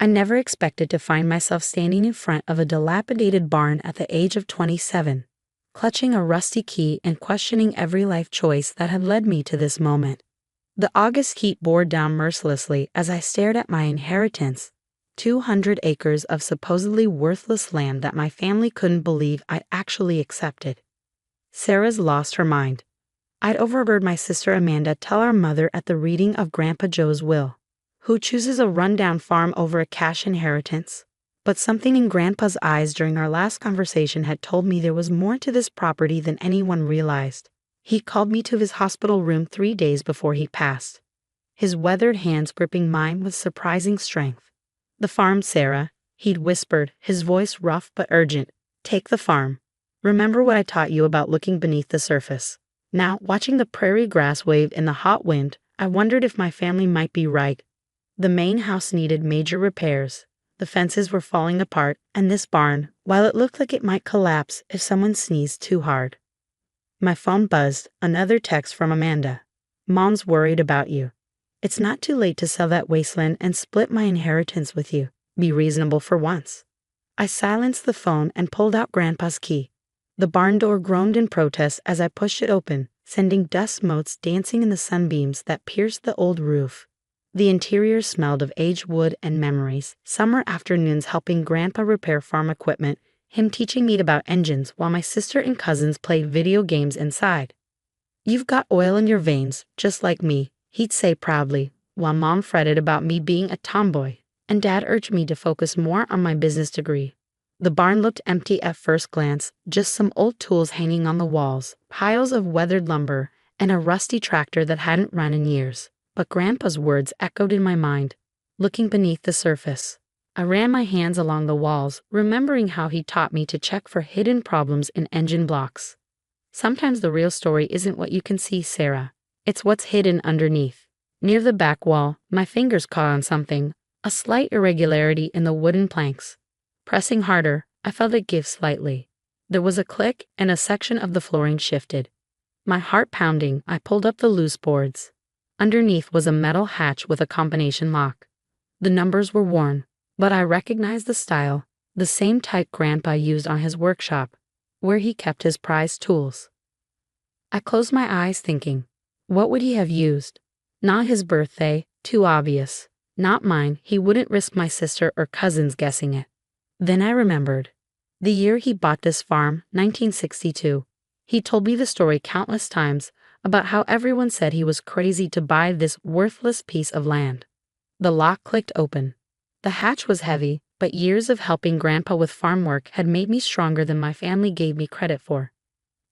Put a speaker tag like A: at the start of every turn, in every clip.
A: I never expected to find myself standing in front of a dilapidated barn at the age of 27, clutching a rusty key and questioning every life choice that had led me to this moment. The August heat bore down mercilessly as I stared at my inheritance, 200 acres of supposedly worthless land that my family couldn't believe I'd actually accepted. Sarah's lost her mind. I'd overheard my sister Amanda tell our mother at the reading of Grandpa Joe's will, who chooses a rundown farm over a cash inheritance. But something in Grandpa's eyes during our last conversation had told me there was more to this property than anyone realized. He called me to his hospital room 3 days before he passed, his weathered hands gripping mine with surprising strength. "The farm, Sarah," he'd whispered, his voice rough but urgent. "Take the farm. Remember what I taught you about looking beneath the surface." Now, watching the prairie grass wave in the hot wind, I wondered if my family might be right. The main house needed major repairs. The fences were falling apart, and this barn, while it looked like it might collapse if someone sneezed too hard. My phone buzzed, another text from Amanda. "Mom's worried about you. It's not too late to sell that wasteland and split my inheritance with you. Be reasonable for once." I silenced the phone and pulled out Grandpa's key. The barn door groaned in protest as I pushed it open, sending dust motes dancing in the sunbeams that pierced the old roof. The interior smelled of aged wood and memories, summer afternoons helping Grandpa repair farm equipment, him teaching me about engines while my sister and cousins played video games inside. "You've got oil in your veins, just like me," he'd say proudly, while Mom fretted about me being a tomboy, and Dad urged me to focus more on my business degree. The barn looked empty at first glance, just some old tools hanging on the walls, piles of weathered lumber, and a rusty tractor that hadn't run in years. But Grandpa's words echoed in my mind, looking beneath the surface. I ran my hands along the walls, remembering how he taught me to check for hidden problems in engine blocks. "Sometimes the real story isn't what you can see, Sarah. It's what's hidden underneath." Near the back wall, my fingers caught on something, a slight irregularity in the wooden planks. Pressing harder, I felt it give slightly. There was a click and a section of the flooring shifted. My heart pounding, I pulled up the loose boards. Underneath was a metal hatch with a combination lock. The numbers were worn, but I recognized the style, the same type Grandpa used on his workshop, where he kept his prized tools. I closed my eyes thinking, what would he have used? Not his birthday, too obvious. Not mine, he wouldn't risk my sister or cousins guessing it. Then I remembered. The year he bought this farm, 1962. He told me the story countless times about how everyone said he was crazy to buy this worthless piece of land. The lock clicked open. The hatch was heavy, but years of helping Grandpa with farm work had made me stronger than my family gave me credit for.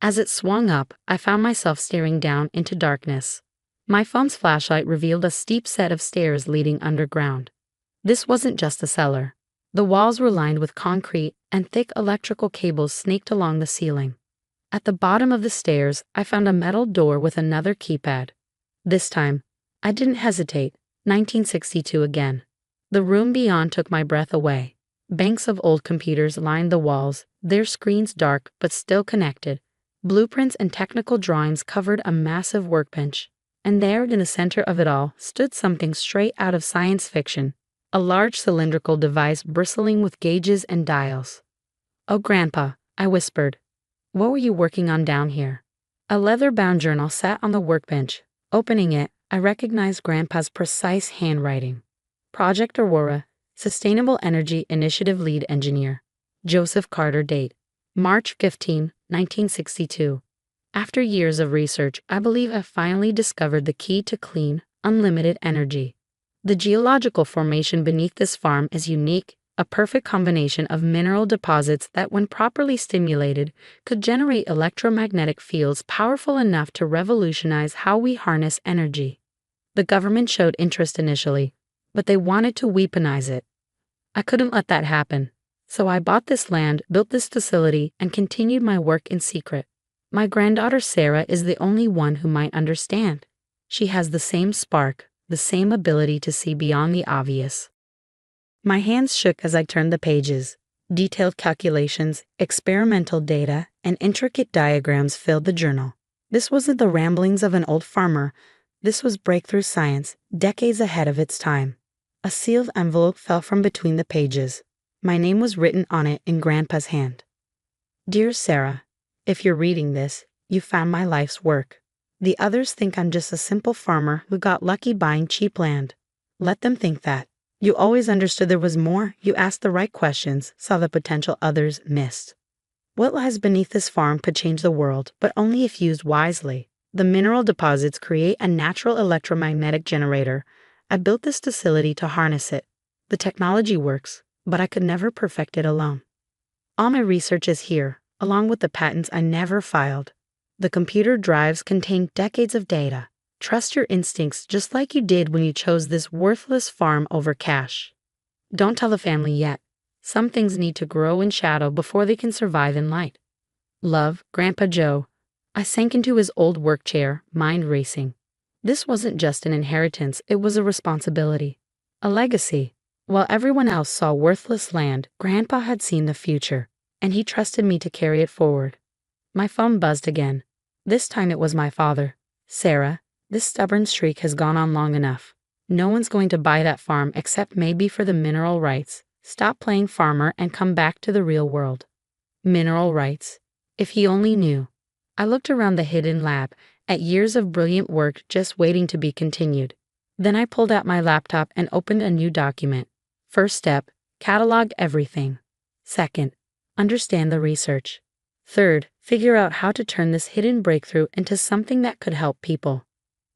A: As it swung up, I found myself staring down into darkness. My phone's flashlight revealed a steep set of stairs leading underground. This wasn't just a cellar. The walls were lined with concrete, and thick electrical cables snaked along the ceiling. At the bottom of the stairs, I found a metal door with another keypad. This time, I didn't hesitate. 1962 again. The room beyond took my breath away. Banks of old computers lined the walls, their screens dark but still connected. Blueprints and technical drawings covered a massive workbench. And there, in the center of it all, stood something straight out of science fiction. A large cylindrical device bristling with gauges and dials. "Oh, Grandpa," I whispered. "What were you working on down here?" A leather-bound journal sat on the workbench. Opening it, I recognized Grandpa's precise handwriting. Project Aurora, Sustainable Energy Initiative Lead Engineer. Joseph Carter. Date: March 15, 1962. After years of research, I believe I finally discovered the key to clean, unlimited energy. The geological formation beneath this farm is unique, a perfect combination of mineral deposits that, when properly stimulated, could generate electromagnetic fields powerful enough to revolutionize how we harness energy. The government showed interest initially, but they wanted to weaponize it. I couldn't let that happen. So I bought this land, built this facility, and continued my work in secret. My granddaughter Sarah is the only one who might understand. She has the same spark, the same ability to see beyond the obvious. My hands shook as I turned the pages. Detailed calculations, experimental data, and intricate diagrams filled the journal. This wasn't the ramblings of an old farmer. This was breakthrough science, decades ahead of its time. A sealed envelope fell from between the pages. My name was written on it in Grandpa's hand. Dear Sarah, if you're reading this, you found my life's work. The others think I'm just a simple farmer who got lucky buying cheap land. Let them think that. You always understood there was more. You asked the right questions, saw the potential others missed. What lies beneath this farm could change the world, but only if used wisely. The mineral deposits create a natural electromagnetic generator. I built this facility to harness it. The technology works, but I could never perfect it alone. All my research is here, along with the patents I never filed. The computer drives contain decades of data. Trust your instincts just like you did when you chose this worthless farm over cash. Don't tell the family yet. Some things need to grow in shadow before they can survive in light. Love, Grandpa Joe. I sank into his old work chair, mind racing. This wasn't just an inheritance, it was a responsibility. A legacy. While everyone else saw worthless land, Grandpa had seen the future, and he trusted me to carry it forward. My phone buzzed again. This time it was my father. Sarah, this stubborn streak has gone on long enough. No one's going to buy that farm except maybe for the mineral rights. Stop playing farmer and come back to the real world. Mineral rights. If he only knew. I looked around the hidden lab, at years of brilliant work just waiting to be continued. Then I pulled out my laptop and opened a new document. First step, catalog everything. Second, understand the research. Third, figure out how to turn this hidden breakthrough into something that could help people.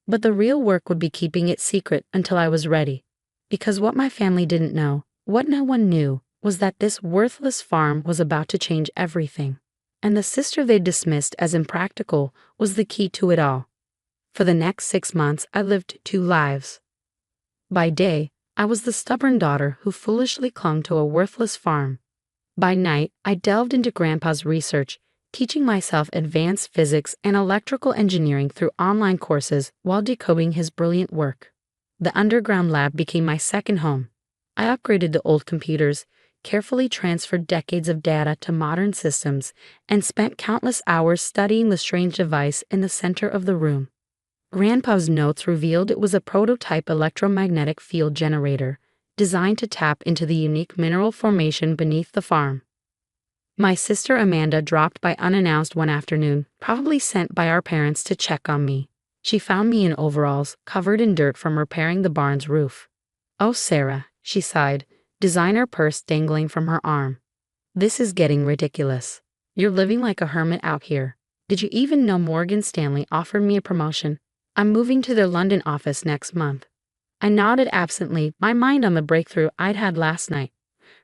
A: But the real work would be keeping it secret until I was ready. Because what my family didn't know, what no one knew, was that this worthless farm was about to change everything. And the sister they dismissed as impractical was the key to it all. For the next 6 months, I lived 2 lives. By day, I was the stubborn daughter who foolishly clung to a worthless farm. By night, I delved into Grandpa's research, teaching myself advanced physics and electrical engineering through online courses while decoding his brilliant work. The underground lab became my second home. I upgraded the old computers, carefully transferred decades of data to modern systems, and spent countless hours studying the strange device in the center of the room. Grandpa's notes revealed it was a prototype electromagnetic field generator, designed to tap into the unique mineral formation beneath the farm. My sister Amanda dropped by unannounced one afternoon, probably sent by our parents to check on me. She found me in overalls, covered in dirt from repairing the barn's roof. "Oh, Sarah," she sighed, designer purse dangling from her arm. "This is getting ridiculous. You're living like a hermit out here. Did you even know Morgan Stanley offered me a promotion? I'm moving to their London office next month." I nodded absently, my mind on the breakthrough I'd had last night.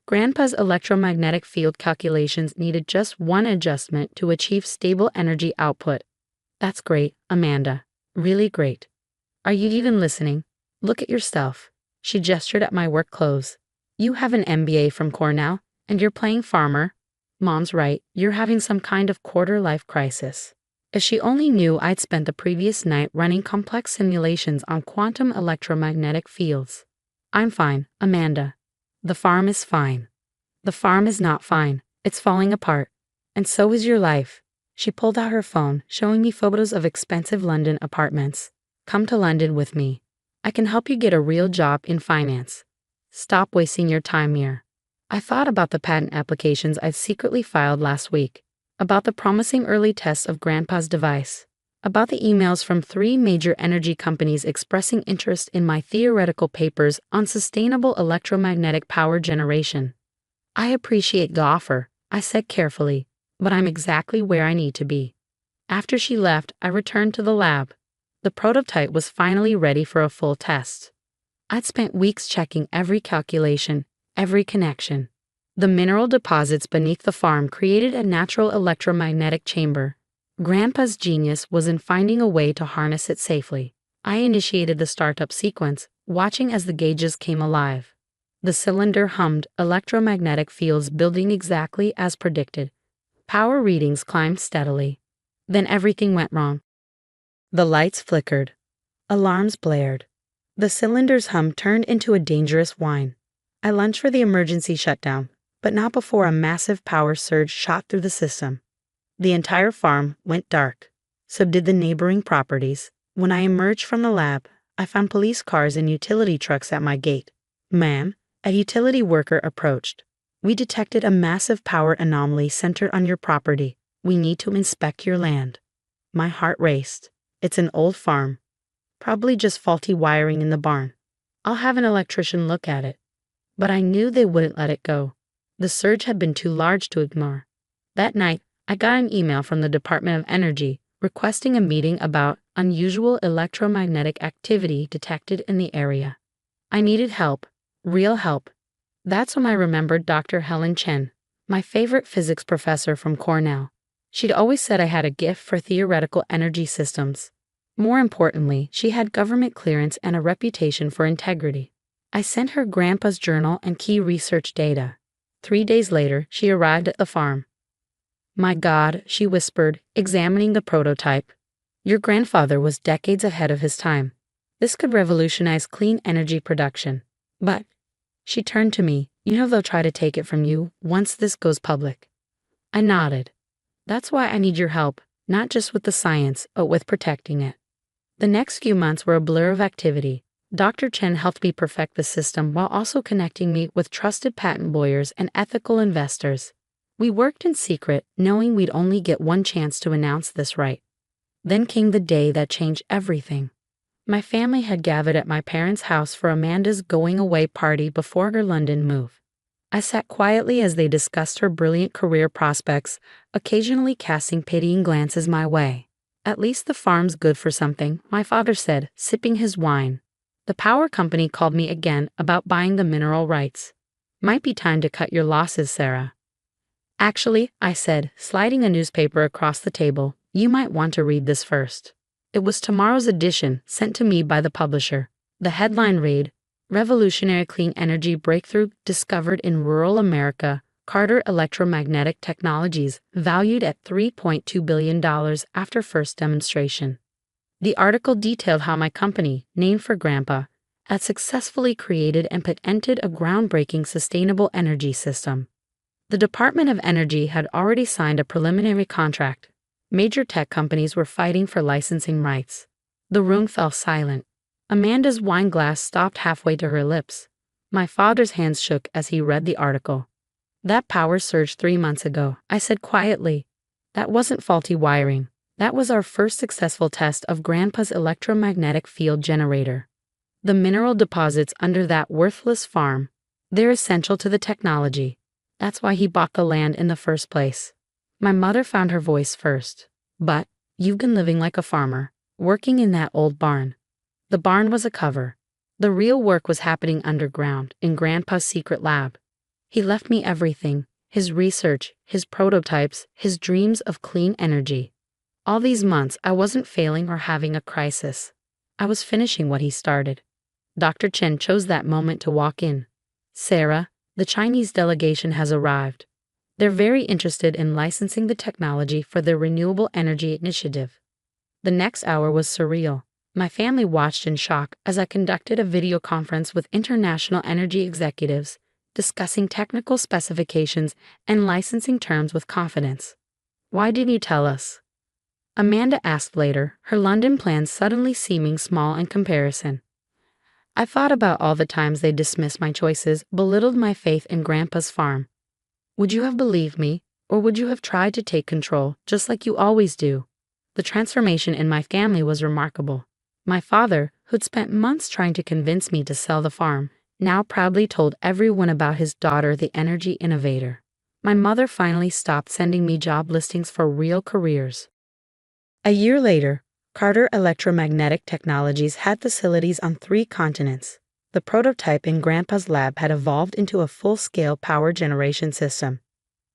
A: Grandpa's electromagnetic field calculations needed just one adjustment to achieve stable energy output. "That's great, Amanda. Really great. Are you even listening? Look at yourself." She gestured at my work clothes. "You have an MBA from Cornell, and you're playing farmer. Mom's right, you're having some kind of quarter-life crisis." If she only knew I'd spent the previous night running complex simulations on quantum electromagnetic fields. "I'm fine, Amanda. The farm is fine." "The farm is not fine. It's falling apart. And so is your life." She pulled out her phone, showing me photos of expensive London apartments. "Come to London with me. I can help you get a real job in finance. Stop wasting your time here." I thought about the patent applications I'd secretly filed last week, about the promising early tests of Grandpa's device, about the emails from 3 major energy companies expressing interest in my theoretical papers on sustainable electromagnetic power generation. "I appreciate the offer," I said carefully, "but I'm exactly where I need to be." After she left, I returned to the lab. The prototype was finally ready for a full test. I'd spent weeks checking every calculation, every connection. The mineral deposits beneath the farm created a natural electromagnetic chamber. Grandpa's genius was in finding a way to harness it safely. I initiated the startup sequence, watching as the gauges came alive. The cylinder hummed, electromagnetic fields building exactly as predicted. Power readings climbed steadily. Then everything went wrong. The lights flickered. Alarms blared. The cylinder's hum turned into a dangerous whine. I lunged for the emergency shutdown, but not before a massive power surge shot through the system. The entire farm went dark. So did the neighboring properties. When I emerged from the lab, I found police cars and utility trucks at my gate. Ma'am, a utility worker approached. We detected a massive power anomaly centered on your property. We need to inspect your land. My heart raced. It's an old farm. Probably just faulty wiring in the barn. I'll have an electrician look at it. But I knew they wouldn't let it go. The surge had been too large to ignore. That night, I got an email from the Department of Energy requesting a meeting about unusual electromagnetic activity detected in the area. I needed help, real help. That's when I remembered Dr. Helen Chen, my favorite physics professor from Cornell. She'd always said I had a gift for theoretical energy systems. More importantly, she had government clearance and a reputation for integrity. I sent her Grandpa's journal and key research data. 3 days later, she arrived at the farm. My God, she whispered, examining the prototype. Your grandfather was decades ahead of his time. This could revolutionize clean energy production. But, she turned to me, you know they'll try to take it from you once this goes public. I nodded. That's why I need your help, not just with the science, but with protecting it. The next few months were a blur of activity. Dr. Chen helped me perfect the system while also connecting me with trusted patent lawyers and ethical investors. We worked in secret, knowing we'd only get one chance to announce this right. Then came the day that changed everything. My family had gathered at my parents' house for Amanda's going-away party before her London move. I sat quietly as they discussed her brilliant career prospects, occasionally casting pitying glances my way. At least the farm's good for something, my father said, sipping his wine. The power company called me again about buying the mineral rights. Might be time to cut your losses, Sarah. Actually, I said, sliding a newspaper across the table, you might want to read this first. It was tomorrow's edition, sent to me by the publisher. The headline read, Revolutionary Clean Energy Breakthrough Discovered in Rural America, Carter Electromagnetic Technologies, valued at $3.2 billion after first demonstration. The article detailed how my company, named for Grandpa, had successfully created and patented a groundbreaking sustainable energy system. The Department of Energy had already signed a preliminary contract. Major tech companies were fighting for licensing rights. The room fell silent. Amanda's wine glass stopped halfway to her lips. My father's hands shook as he read the article. That power surged 3 months ago, I said quietly. That wasn't faulty wiring. That was our first successful test of Grandpa's electromagnetic field generator. The mineral deposits under that worthless farm, they're essential to the technology. That's why he bought the land in the first place. My mother found her voice first. But, you've been living like a farmer, working in that old barn. The barn was a cover. The real work was happening underground, in Grandpa's secret lab. He left me everything, his research, his prototypes, his dreams of clean energy. All these months, I wasn't failing or having a crisis. I was finishing what he started. Dr. Chen chose that moment to walk in. Sarah, the Chinese delegation has arrived. They're very interested in licensing the technology for their renewable energy initiative. The next hour was surreal. My family watched in shock as I conducted a video conference with international energy executives, discussing technical specifications and licensing terms with confidence. Why didn't you tell us? Amanda asked later, her London plans suddenly seeming small in comparison. I thought about all the times they dismissed my choices, belittled my faith in Grandpa's farm. Would you have believed me, or would you have tried to take control, just like you always do? The transformation in my family was remarkable. My father, who'd spent months trying to convince me to sell the farm, now proudly told everyone about his daughter, the energy innovator. My mother finally stopped sending me job listings for real careers. A year later, Carter Electromagnetic Technologies had facilities on 3 continents. The prototype in Grandpa's lab had evolved into a full-scale power generation system.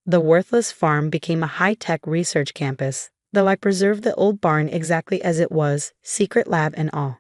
A: The worthless farm became a high-tech research campus, though I preserved the old barn exactly as it was, secret lab and all.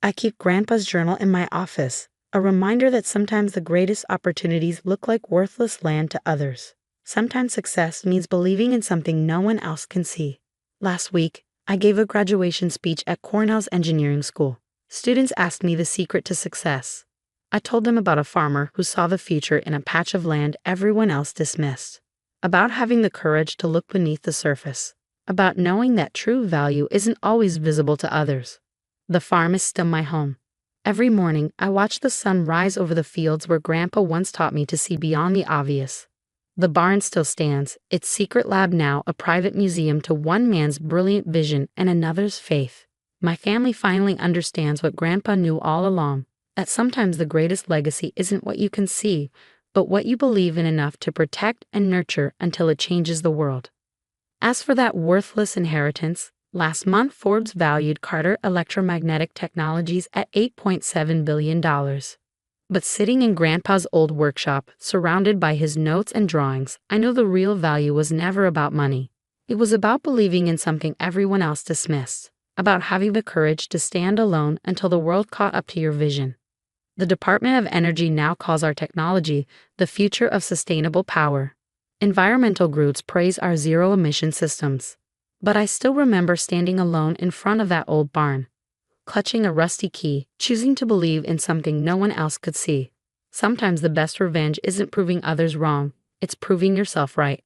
A: I keep Grandpa's journal in my office, a reminder that sometimes the greatest opportunities look like worthless land to others. Sometimes success means believing in something no one else can see. Last week, I gave a graduation speech at Cornell's engineering school. Students asked me the secret to success. I told them about a farmer who saw the future in a patch of land everyone else dismissed. About having the courage to look beneath the surface. About knowing that true value isn't always visible to others. The farm is still my home. Every morning, I watch the sun rise over the fields where Grandpa once taught me to see beyond the obvious. The barn still stands, its secret lab now a private museum to one man's brilliant vision and another's faith. My family finally understands what Grandpa knew all along, that sometimes the greatest legacy isn't what you can see, but what you believe in enough to protect and nurture until it changes the world. As for that worthless inheritance, last month Forbes valued Carter Electromagnetic Technologies at $8.7 billion. But sitting in Grandpa's old workshop, surrounded by his notes and drawings, I knew the real value was never about money. It was about believing in something everyone else dismissed, about having the courage to stand alone until the world caught up to your vision. The Department of Energy now calls our technology the future of sustainable power. Environmental groups praise our zero-emission systems. But I still remember standing alone in front of that old barn, clutching a rusty key, choosing to believe in something no one else could see. Sometimes the best revenge isn't proving others wrong, it's proving yourself right.